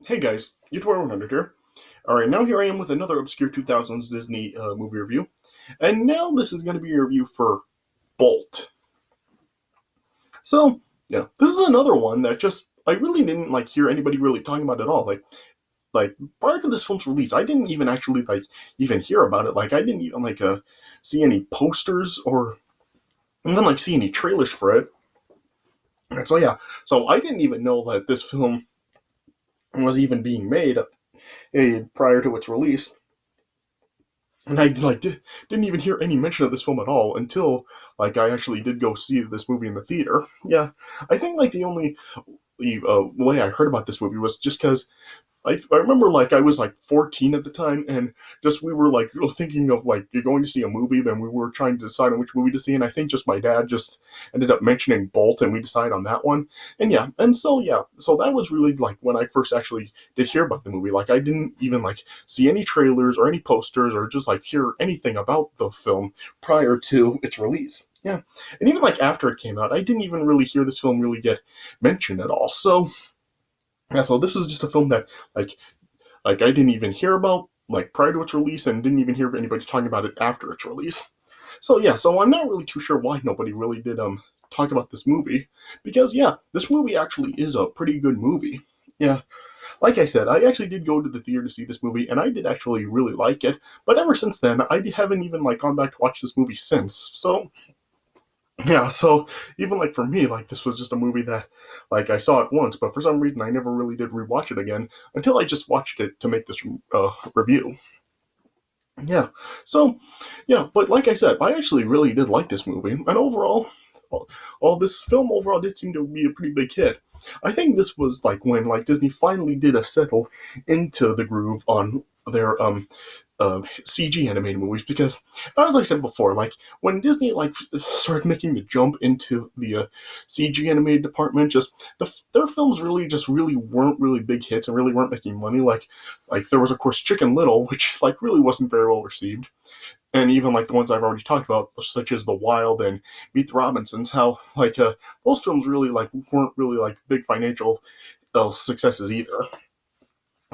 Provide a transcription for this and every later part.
Hey guys, YouTube100 here. Alright, now here I am with another obscure 2000s Disney movie review. And now this is going to be a review for Bolt. So, yeah, this is another one that just, I really didn't hear anybody really talking about at all. Like prior to this film's release, I didn't even actually even hear about it. I didn't even see any posters or even see any trailers for it. And so yeah, so I didn't even know that this film was even being made prior to its release. And I didn't even hear any mention of this film at all until I actually did go see this movie in the theater. Yeah, I think the only way I heard about this movie was just because I remember I was 14 at the time, and just we were thinking of going to see a movie. Then we were trying to decide on which movie to see, and I think just my dad just ended up mentioning Bolt, and we decided on that one. And yeah, so that was really when I first actually did hear about the movie. I didn't even see any trailers or any posters or just hear anything about the film prior to its release. Yeah, and even after it came out, I didn't even really hear this film really get mentioned at all. So yeah, so this is just a film that like I didn't even hear about prior to its release, and didn't even hear anybody talking about it after its release. So yeah, so I'm not really too sure why nobody really did talk about this movie, because yeah, this movie actually is a pretty good movie. Yeah, like I said, I actually did go to the theater to see this movie, and I did actually really like it. But ever since then, I haven't even gone back to watch this movie since. So yeah, so even for me, this was just a movie that I saw it once, but for some reason I never really did rewatch it again until I just watched it to make this review. Yeah, so yeah, but like I said, I actually really did like this movie, and overall, all this film overall did seem to be a pretty big hit. I think this was when Disney finally did a settle into the groove on their CG animated movies, because as I said before, when Disney started making the jump into the CG animated department, just their films really just really weren't really big hits and really weren't making money. There was of course Chicken Little, which really wasn't very well received, and even the ones I've already talked about, such as The Wild and Meet the Robinsons, how those films really weren't really big financial successes either.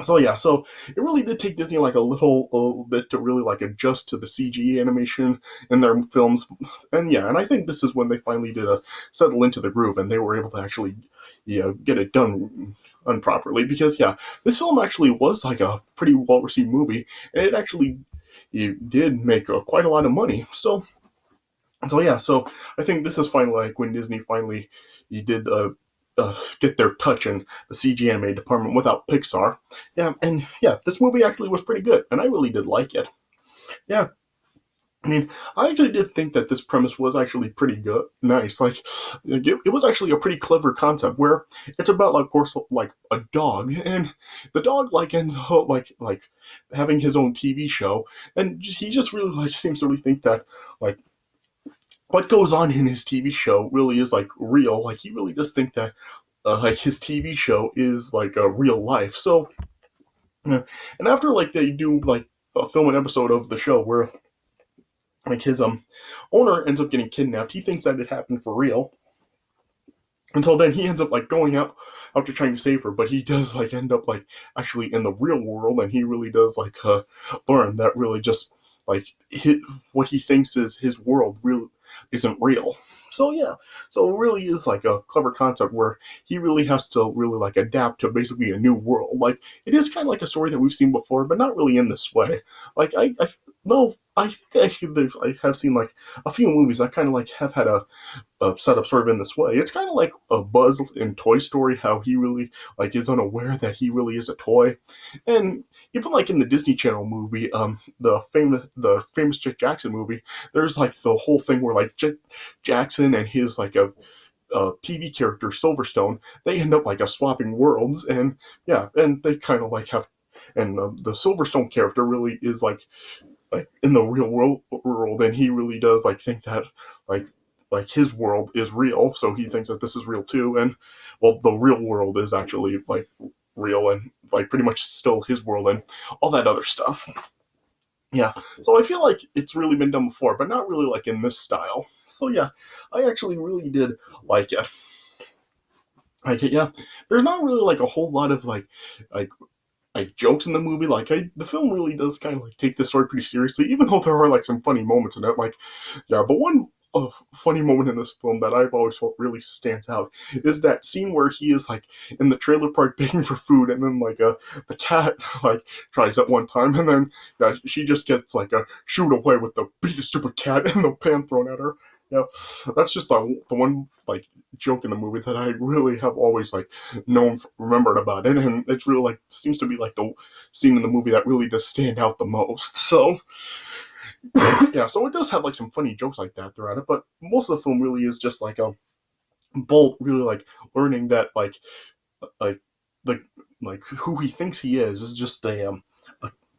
So yeah, so it really did take Disney a little bit to really adjust to the CG animation in their films, and yeah, and I think this is when they finally did settle into the groove, and they were able to actually get it done properly. Because yeah, this film actually was a pretty well received movie, and it actually did make quite a lot of money. So yeah, so I think this is finally when Disney finally did get their touch in the CG animated department without Pixar. Yeah, and yeah, this movie actually was pretty good, and I really did like it. Yeah, I mean, I actually did think that this premise was actually pretty good, nice. It was actually a pretty clever concept where it's about, of course, a dog, and the dog ends up having his own TV show, and he just really seems to really think that like what goes on in his TV show really is real. He really does think that his TV show is a real life. So, and after they do film an episode of the show where his owner ends up getting kidnapped, he thinks that it happened for real, and so then he ends up going out to trying to save her, but he does end up actually in the real world, and he really does learn that really just what he thinks is his world really isn't real. So yeah, so it really is a clever concept where he really has to really adapt to basically a new world. It is kind of like a story that we've seen before, but not really in this way. I no, I think I have seen a few movies that kind of have had set up sort of in this way. It's kind of like a Buzz in Toy Story, how he really is unaware that he really is a toy, and even in the Disney Channel movie, the famous Jack Jackson movie, there's the whole thing where Jackson and his TV character Silverstone, they end up swapping worlds, and yeah, and they kind of have, and the Silverstone character really is in the real world, and he really does think that like his world is real, so he thinks that this is real too, and well, the real world is actually real, and pretty much still his world, and all that other stuff. Yeah, so I feel like it's really been done before, but not really in this style. So yeah, I actually really did like it. Like yeah, there's not really like a whole lot of like jokes in the movie. The film really does kind of like take this story pretty seriously, even though there are like some funny moments in it. Like yeah, the one funny moment in this film that I've always felt really stands out is that scene where he is like in the trailer park begging for food, and then the cat like tries at one time, and then yeah, she just gets like a shoot away with the beat a stupid cat and the pan thrown at her. Yeah, that's just the one like joke in the movie that I really have always like known remembered about it, and it's really like seems to be like the scene in the movie that really does stand out the most. So yeah, so it does have like some funny jokes like that throughout it, but most of the film really is just like Bolt really like learning that like like who he thinks he is just a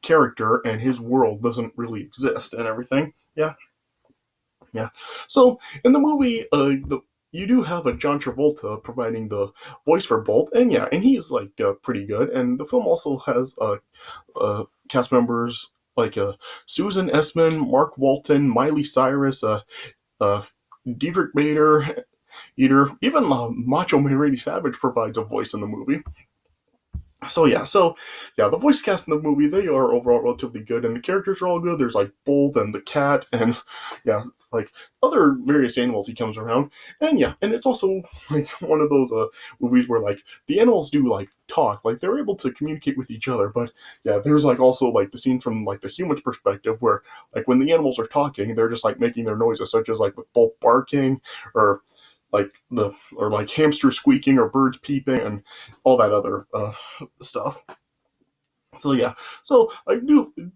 character, and his world doesn't really exist and everything. Yeah, yeah. So in the movie, you do have a John Travolta providing the voice for Bolt, and yeah, and he's like pretty good. And the film also has cast members like Susan Essman, Mark Walton, Miley Cyrus, uh, Diedrich Bader, even Macho Man Randy Savage provides a voice in the movie. So the voice cast in the movie, they are overall relatively good, and the characters are all good. There's like Bolt and the cat, and yeah, like other various animals he comes around, and yeah, and it's also like one of those movies where like the animals do like talk, like they're able to communicate with each other. But yeah, there's like also like the scene from like the human's perspective where like when the animals are talking, they're just like making their noises, such as like with Bolt barking or like hamster squeaking or birds peeping and all that other stuff. So yeah, so I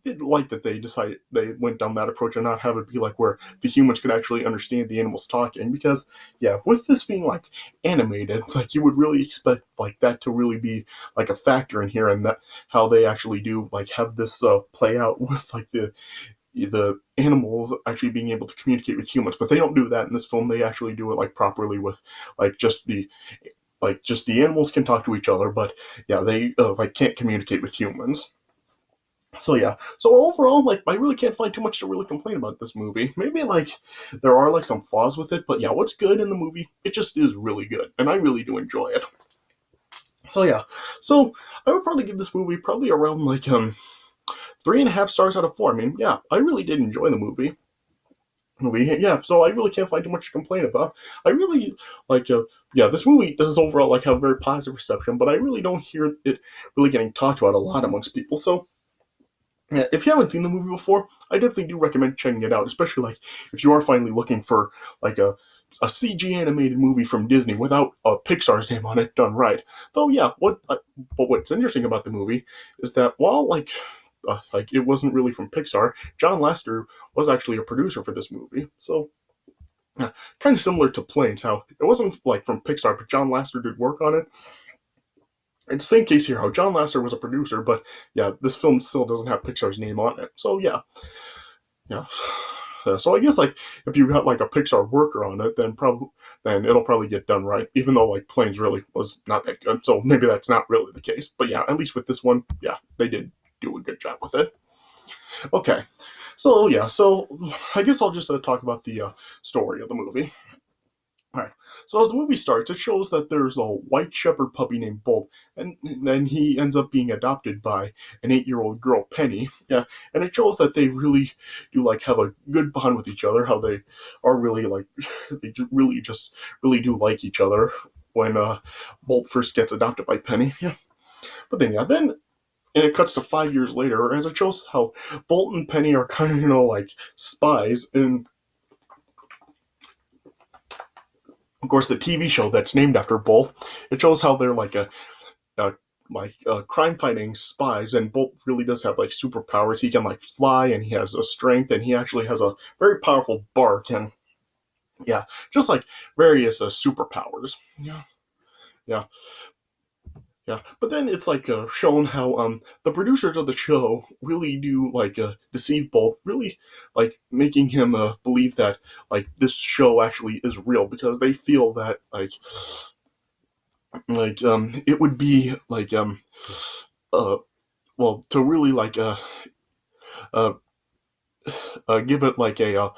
did like that they decided they went down that approach and not have it be like where the humans could actually understand the animals talking, because yeah, with this being like animated, like you would really expect like that to really be like a factor in here, and that how they actually do like have this play out with like the animals actually being able to communicate with humans, but they don't do that in this film. They actually do it like properly with like just the animals can talk to each other, but yeah, they like can't communicate with humans. So yeah, so overall, like I really can't find too much to really complain about this movie. Maybe like there are like some flaws with it, but yeah, what's good in the movie, it just is really good, and I really do enjoy it. So yeah, so I would probably give this movie probably around like 3.5 stars out of 4. I mean, yeah, I really did enjoy the movie. Yeah, so I really can't find too much to complain about. I really like, yeah, this movie does overall like have a very positive reception, but I really don't hear it really getting talked about a lot amongst people. So yeah, if you haven't seen the movie before, I definitely do recommend checking it out, especially like if you are finally looking for like a CG animated movie from Disney without a Pixar's name on it done right. Though yeah, but what's interesting about the movie is that while like it wasn't really from Pixar, John Lasseter was actually a producer for this movie. So kind of similar to Planes, how it wasn't like from Pixar, but John Lasseter did work on it. It's the same case here, how John Lasseter was a producer, but yeah, this film still doesn't have Pixar's name on it. So yeah. So I guess like if you got like a Pixar worker on it, then it'll probably get done right. Even though like Planes really was not that good, so maybe that's not really the case. But yeah, at least with this one, yeah, they did do a good job with it. Okay, so yeah, so I guess I'll just talk about the story of the movie. All right. So as the movie starts, it shows that there's a white shepherd puppy named Bolt, and then he ends up being adopted by an 8-year-old girl, Penny. Yeah, and it shows that they really do like have a good bond with each other. How they are really like they really just really do like each other when Bolt first gets adopted by Penny. Yeah, but then yeah, then and it cuts to 5 years later, as it shows how Bolt and Penny are kind of like spies in, of course, the TV show that's named after Bolt. It shows how they're crime fighting spies, and Bolt really does have like superpowers. He can like fly, and he has a strength, and he actually has a very powerful bark, and yeah, just like various superpowers. Yeah, yeah. Yeah, but then it's like shown how the producers of the show really do like deceive Bolt, really like making him believe that like this show actually is real, because they feel that it would be like uh well, to really like uh, give it like a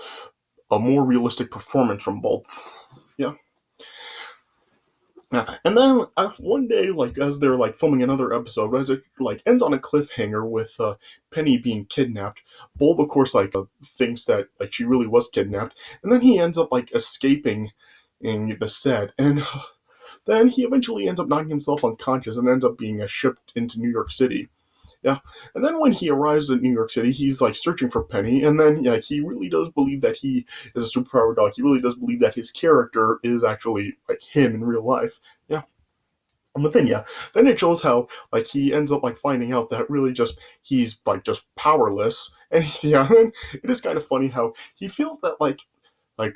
more realistic performance from Bolt. Yeah. Yeah, and then one day, like as they're like filming another episode, as it like ends on a cliffhanger with Penny being kidnapped. Bolt, of course, like thinks that like she really was kidnapped, and then he ends up like escaping in the set, and then he eventually ends up knocking himself unconscious and ends up being shipped into New York City. Yeah, and then when he arrives in New York City, he's like searching for Penny, and then yeah, he really does believe that he is a superpower dog. He really does believe that his character is actually like him in real life. Yeah. But then yeah, then it shows how like he ends up like finding out that really just he's like just powerless, and yeah, and it is kind of funny how he feels that like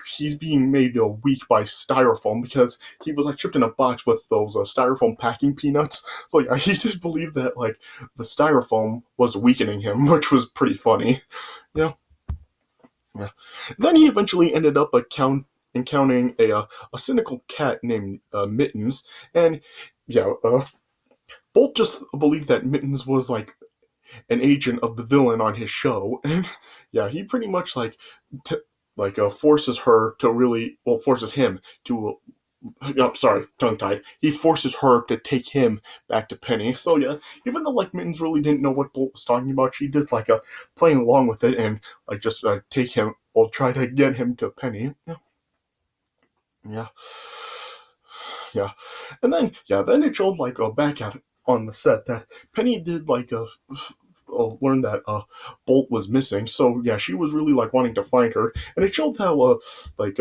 he's being made weak by styrofoam because he was like chipped in a box with those styrofoam packing peanuts. So yeah, he just believed that like the styrofoam was weakening him, which was pretty funny. Yeah, yeah. Then he eventually ended up encountering a cynical cat named Mittens, and yeah, Bolt just believed that Mittens was like an agent of the villain on his show, and yeah, he pretty much like t- forces her to really forces him to. Oh, sorry, tongue tied. He forces her to take him back to Penny. So yeah, even though like Mittens really didn't know what Bolt was talking about, she did like a playing along with it and like just take him or try to get him to Penny. Yeah, yeah, yeah. And then yeah, then it showed like back at on the set that Penny did like a learned that Bolt was missing. So yeah, she was really like wanting to find her, and it showed how like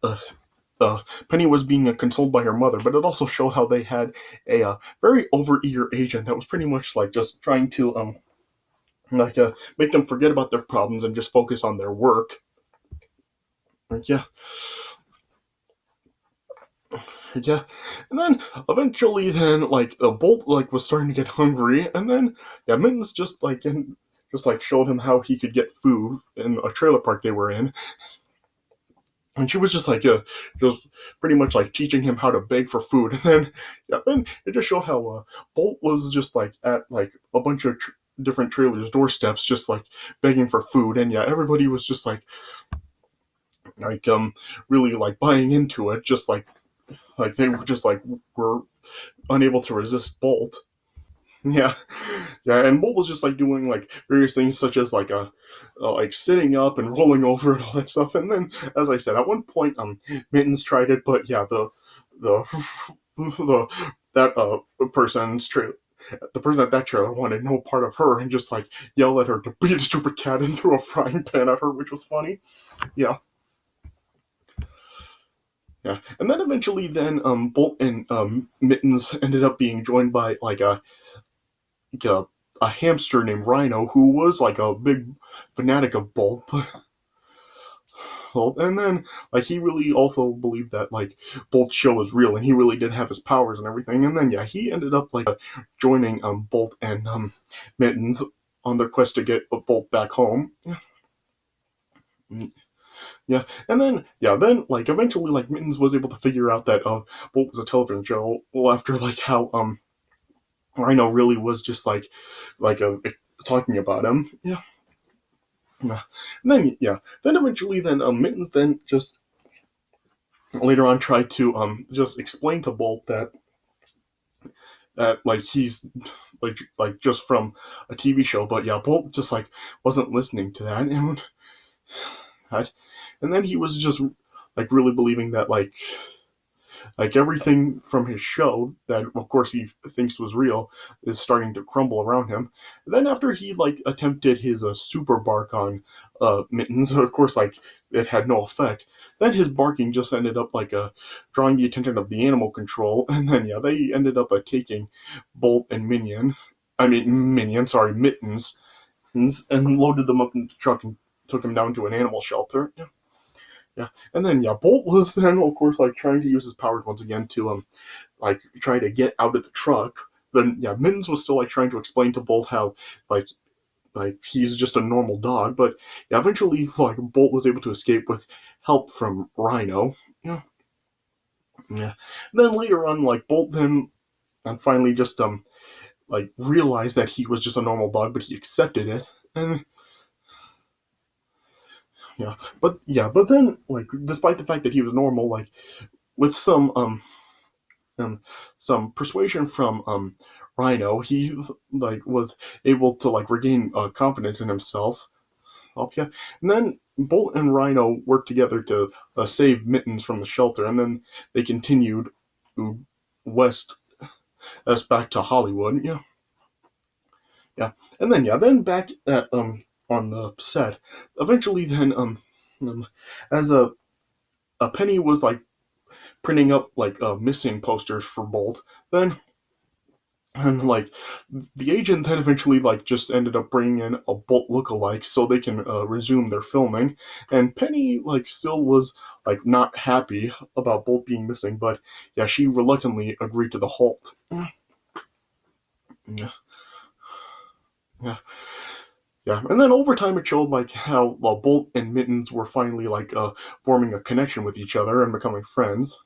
uh, Penny was being consoled by her mother, but it also showed how they had a very over-eager agent that was pretty much like just trying to make them forget about their problems and just focus on their work. Like, yeah, yeah, and then eventually, then like Bolt like was starting to get hungry, and then yeah, Mittens just like showed him how he could get food in a trailer park they were in, and she was just pretty much like teaching him how to beg for food, and then yeah, then it just showed how Bolt was just like at like a bunch of different trailers' doorsteps, just like begging for food, and yeah, everybody was just like really like buying into it, just like they were just like were unable to resist Bolt. Yeah, yeah, and Bolt was just like doing like various things such as like sitting up and rolling over and all that stuff. And then, as I said, at one point, Mittens tried it, but yeah, the the that person's trailer. The person at that trailer wanted no part of her and just like yelled at her to beat a stupid cat and threw a frying pan at her, which was funny. Yeah, yeah. And then eventually, then Bolt and Mittens ended up being joined by a, a hamster named Rhino who was like a big fanatic of Bolt. And then like he really also believed that like Bolt's show was real and he really did have his powers and everything. And then yeah, he ended up like joining Bolt and Mittens on their quest to get Bolt back home. Yeah, and then yeah, then like eventually like Mittens was able to figure out that Bolt was a television show. Well, after like how Rhino really was just like talking about him. Yeah. Yeah. And then yeah, then eventually then Mittens then just later on tried to just explain to Bolt that like he's like just from a TV show, but yeah, Bolt just like wasn't listening to that, and then he was just like really believing that like everything from his show that of course he thinks was real is starting to crumble around him. Then after he like attempted his super bark on Mittens, of course like it had no effect. Then his barking just ended up like drawing the attention of the animal control, and then yeah, they ended up taking Bolt and Minion, sorry, Mittens, and loaded them up in the truck and took him down to an animal shelter. Yeah. Yeah, and then yeah, Bolt was then of course like trying to use his powers once again to like try to get out of the truck. Then yeah, Mittens was still like trying to explain to Bolt how like like he's just a normal dog, but yeah, eventually like Bolt was able to escape with help from Rhino. Yeah, yeah. And then later on, like Bolt then finally just like realized that he was just a normal dog, but he accepted it. And but then like despite the fact that he was normal, like with some um some persuasion from Rhino, he like was able to like regain confidence in himself. Yeah. And then Bolt and Rhino worked together to save Mittens from the shelter, and then they continued west, back to Hollywood. Yeah, yeah, and then then back at on the set, eventually then as a Penny was like printing up like missing posters for Bolt, then and like the agent then eventually like just ended up bringing in a Bolt lookalike so they can resume their filming, and Penny like still was like not happy about Bolt being missing, but yeah, she reluctantly agreed to the halt. Yeah, yeah, yeah. And then over time it showed like how Bolt and Mittens were finally like forming a connection with each other and becoming friends.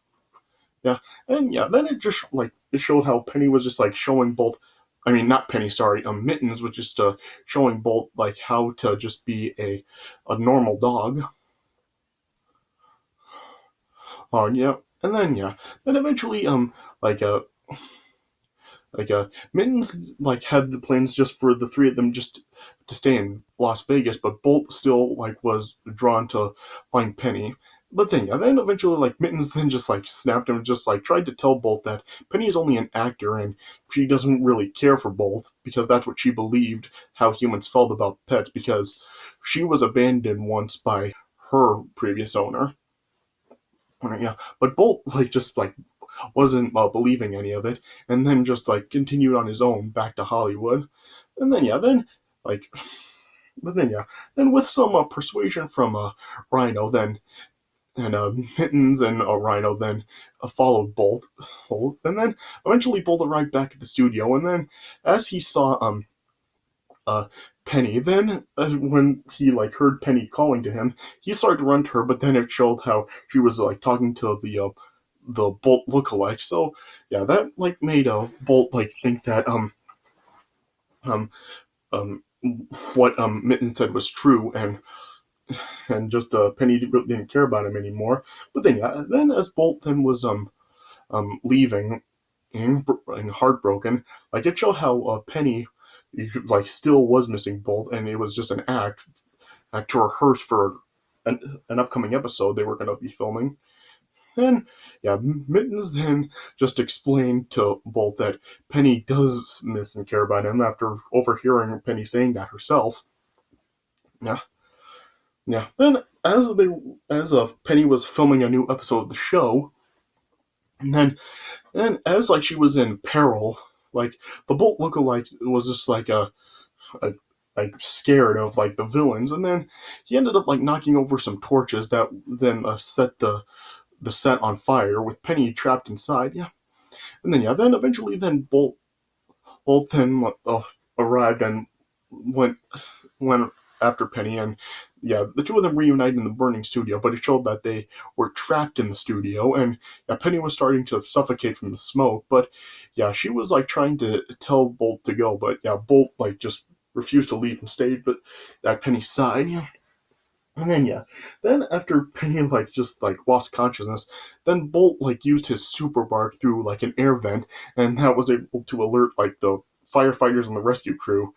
Yeah, and yeah, then it just like it showed how Penny was just like showing Bolt. I mean, not Penny, sorry. Mittens was just showing Bolt like how to just be a normal dog. Oh yeah, and then then eventually like Mittens like had the plans just for the three of them just to stay in Las Vegas, but Bolt still like was drawn to find Penny. But then then eventually like Mittens then just like snapped and just like tried to tell Bolt that Penny is only an actor and she doesn't really care for Bolt because that's what she believed how humans felt about pets because she was abandoned once by her previous owner. Yeah, but Bolt like just like wasn't believing any of it, and then just like continued on his own back to Hollywood, and then then like, but then then with some persuasion from Rhino, then and Mittens and Rhino then followed Bolt, and then eventually Bolt arrived back at the studio, and then as he saw uh Penny. Then, when he like heard Penny calling to him, he started to run to her. But then it showed how she was like talking to the Bolt lookalike. So yeah, that like made Bolt like think that um um what Mitten said was true, and just Penny didn't care about him anymore. But then then as Bolt then was leaving and heartbroken, like it showed how Penny like still was missing Bolt, and it was just an act to rehearse for an upcoming episode they were going to be filming. And Mittens then just explained to Bolt that Penny does miss and care about him after overhearing Penny saying that herself. Yeah, yeah. Then as Penny was filming a new episode of the show, and then as like she was in peril, like the Bolt lookalike was just a like scared of like the villains, and then he ended up like knocking over some torches that then set the set on fire with Penny trapped inside. Yeah, and then then eventually then Bolt then arrived and went went after Penny, and the two of them reunited in the burning studio. But it showed that they were trapped in the studio, and Penny was starting to suffocate from the smoke. But she was like trying to tell Bolt to go, but Bolt like just refused to leave and stayed, but at Penny's side. Yeah. And then then after Penny like just like lost consciousness, then Bolt like used his super bark through like an air vent, and that was able to alert like the firefighters and the rescue crew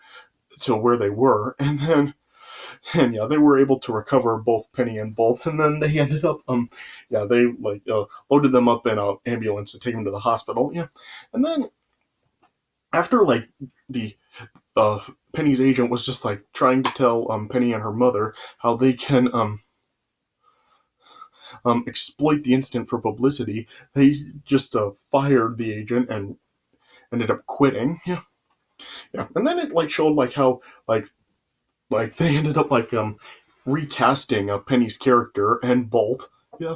to where they were, and they were able to recover both Penny and Bolt, and then they ended up they like loaded them up in an ambulance to take them to the hospital. Yeah, and then after like the uh Penny's agent was just like trying to tell Penny and her mother how they can exploit the incident for publicity, they just fired the agent and ended up quitting. Yeah, yeah, and then it like showed like how like they ended up like recasting Penny's character and Bolt. Yeah,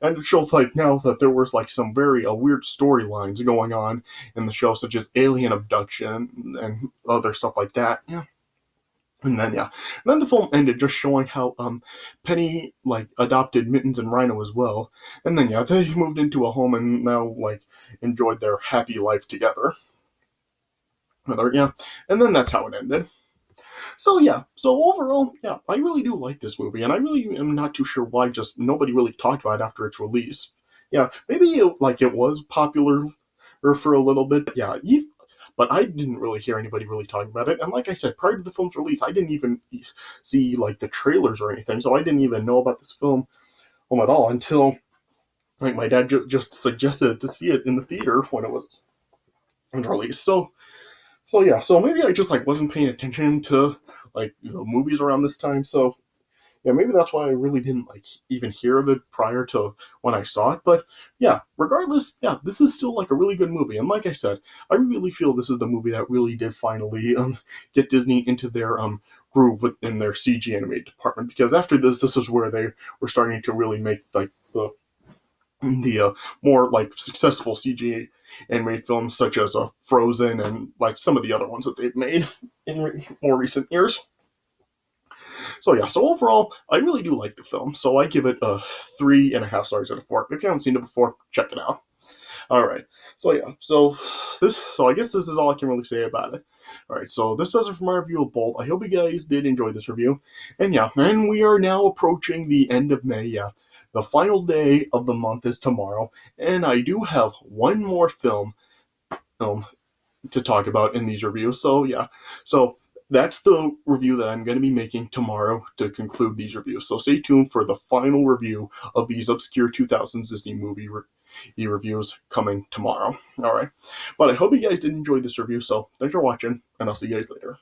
and it shows like now that there was like some very weird storylines going on in the show, such as alien abduction and other stuff like that. Yeah. And then and then the film ended just showing how Penny like adopted Mittens and Rhino as well, and then they moved into a home and now like enjoyed their happy life together. And then that's how it ended. So so overall, I really do like this movie, and I really am not too sure why just nobody really talked about it after its release. yeah, maybe it was popular for a little bit. But yeah, but I didn't really hear anybody really talking about it. And like I said, prior to the film's release, I didn't even see like the trailers or anything, so I didn't even know about this film at all until like my dad just suggested to see it in the theater when it was released. So yeah, so maybe I just like wasn't paying attention to like the movies around this time. So yeah, maybe that's why I really didn't like even hear of it prior to when I saw it. But yeah, regardless, yeah, this is still like a really good movie. And like I said, I really feel this is the movie that really did finally get Disney into their groove within their CG animated department. Because after this is where they were starting to really make like the more like successful CG animated films such as Frozen and like some of the other ones that they've made in more recent years. So yeah, so overall, I really do like the film. So I give it 3.5 stars out of 4. If you haven't seen it before, check it out. All right. So yeah, so I guess this is all I can really say about it. All right, so this does it for my review of Bolt. I hope you guys did enjoy this review. And yeah, and we are now approaching the end of May. Yeah, the final day of the month is tomorrow, and I do have one more film to talk about in these reviews. So yeah, so that's the review that I'm going to be making tomorrow to conclude these reviews. So stay tuned for the final review of these obscure 2000s Disney movie reviews coming tomorrow. All right, but I hope you guys did enjoy this review. So thanks for watching, and I'll see you guys later.